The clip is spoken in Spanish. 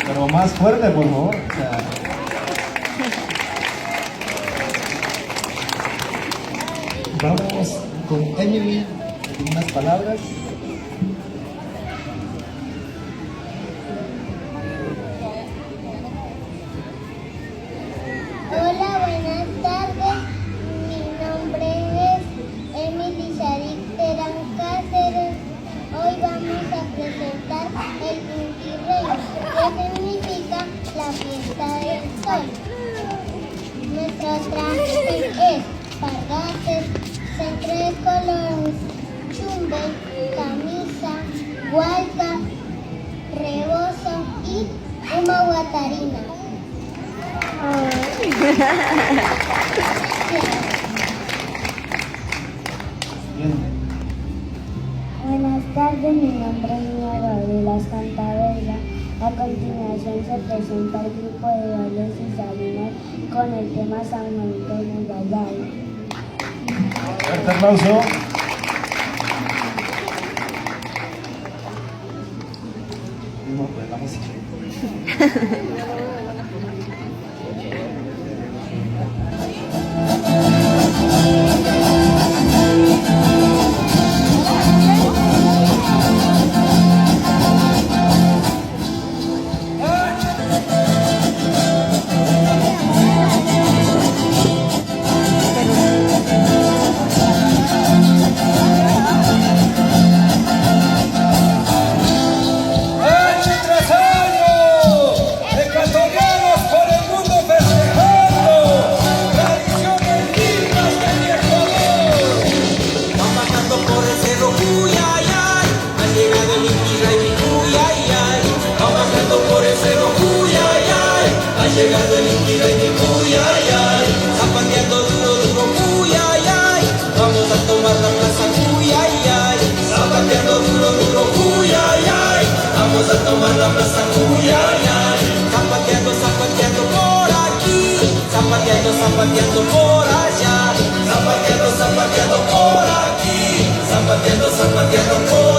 Pero más fuerte, por favor. O sea, vamos con Emily, unas palabras. Hola, buenas tardes. Mi nombre es Emily Sharik Terán Cáceres. Hoy vamos a presentar el Inti Raymi, que significa la fiesta del sol. Nuestro traje es pargates, centro de colores, chumbe, camisa, gualca, rebozo y una guatarina. Bien. Buenas tardes, mi nombre es Nia Gabriela Cantabella. A continuación se presenta el grupo de bailes y salinas con el tema San Juanito de Gallay. Fuerte aplauso. Vamos pues, la música. Llegado el Inti Raymi, uy, ay, ay, zapateando duro, duro, uy, ay, ay, vamos a tomar la plaza, uy, ay, ay, zapateando duro, duro, uy, ay, ay, vamos a tomar la plaza, uy, ay, ay, zapateando, zapateando por aquí, zapateando, zapateando por allá, zapateando, zapateando por aquí, zapateando, zapateando por